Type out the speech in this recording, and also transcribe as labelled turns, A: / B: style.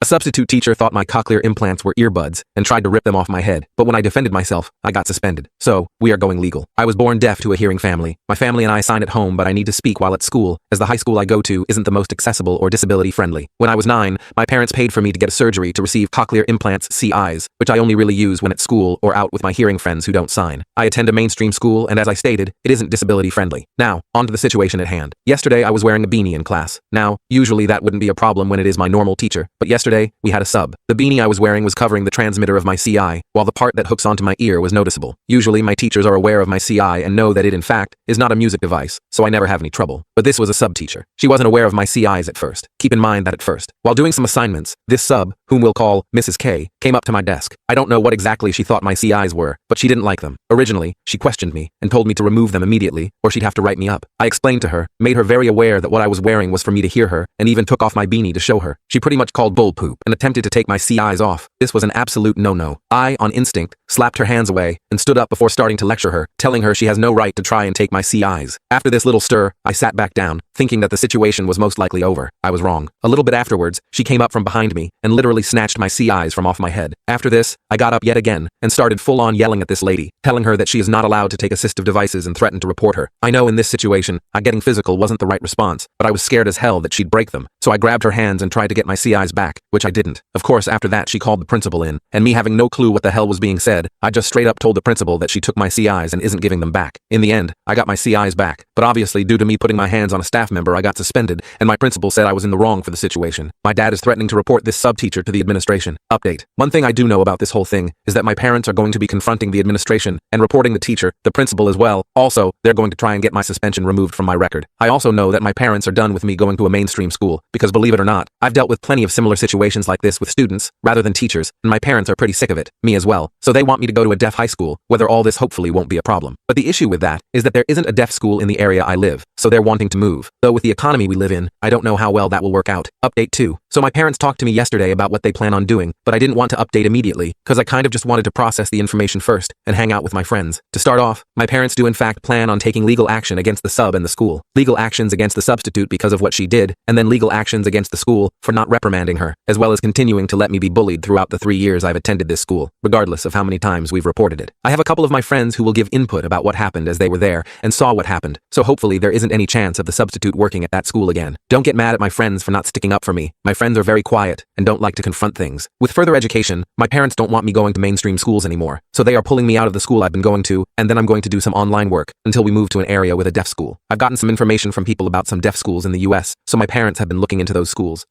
A: A substitute teacher thought my cochlear implants were earbuds and tried to rip them off my head, but when I defended myself, I got suspended. So, we are going legal. I was born deaf to a hearing family. My family and I sign at home, but I need to speak while at school, as the high school I go to isn't the most accessible or disability friendly. When I was 9, my parents paid for me to get a surgery to receive cochlear implants CIs, which I only really use when at school or out with my hearing friends who don't sign. I attend a mainstream school, and as I stated, it isn't disability friendly. Now, on to the situation at hand. Yesterday, I was wearing a beanie in class. Now, usually that wouldn't be a problem when it is my normal teacher, but yesterday, we had a sub. The beanie I was wearing was covering the transmitter of my CI, while the part that hooks onto my ear was noticeable. Usually, my teachers are aware of my CI and know that it, in fact, is not a music device, so I never have any trouble. But this was a sub teacher. She wasn't aware of my CIs at first. Keep in mind that at first, while doing some assignments, this sub, whom we'll call Mrs. K, came up to my desk. I don't know what exactly she thought my CIs were, but she didn't like them. Originally, she questioned me and told me to remove them immediately, or she'd have to write me up. I explained to her, made her very aware that what I was wearing was for me to hear her, and even took off my beanie to show her. She pretty much called bull poop and attempted to take my CIs off. This was an absolute no-no. I, on instinct, slapped her hands away and stood up before starting to lecture her, telling her she has no right to try and take my CIs. After this little stir, I sat back down, thinking that the situation was most likely over. I was wrong. A little bit afterwards, she came up from behind me and literally snatched my CIs from off my head. After this, I got up yet again and started full-on yelling at this lady, telling her that she is not allowed to take assistive devices and threatened to report her. I know in this situation, getting physical wasn't the right response, but I was scared as hell that she'd break them, so I grabbed her hands and tried to get my CIs back, which I didn't. Of course, after that she called the principal in, and me having no clue what the hell was being said, I just straight up told the principal that she took my CIs and isn't giving them back. In the end, I got my CIs back, but obviously due to me putting my hands on a staff member, I got suspended, and my principal said I was in the wrong for the situation. My dad is threatening to report this sub-teacher to the administration. Update. One thing I do know about this whole thing is that my parents are going to be confronting the administration and reporting the teacher, the principal as well. Also, they're going to try and get my suspension removed from my record. I also know that my parents are done with me going to a mainstream school, because believe it or not, I've dealt with plenty of similar situations like this with students, rather than teachers, and my parents are pretty sick of it, me as well, so they want me to go to a deaf high school, whether all this hopefully won't be a problem. But the issue with that is that there isn't a deaf school in the area I live, so they're wanting to move. Though with the economy we live in, I don't know how well that will work out. Update 2. So my parents talked to me yesterday about what they plan on doing, but I didn't want to update immediately, because I kind of just wanted to process the information first and hang out with my friends. To start off, my parents do in fact plan on taking legal action against the sub and the school. Legal actions against the substitute because of what she did, and then legal actions against the school for not reprimanding her, as well as continuing to let me be bullied throughout the 3 years I've attended this school, regardless of how many times we've reported it. I have a couple of my friends who will give input about what happened as they were there and saw what happened, so hopefully there isn't any chance of the substitute working at that school again. Don't get mad at my friends for not sticking up for me. My friends are very quiet and don't like to confront things. With further education, my parents don't want me going to mainstream schools anymore, so they are pulling me out of the school I've been going to, and then I'm going to do some online work until we move to an area with a deaf school. I've gotten some information from people about some deaf schools in the US, so my parents have been looking into those schools.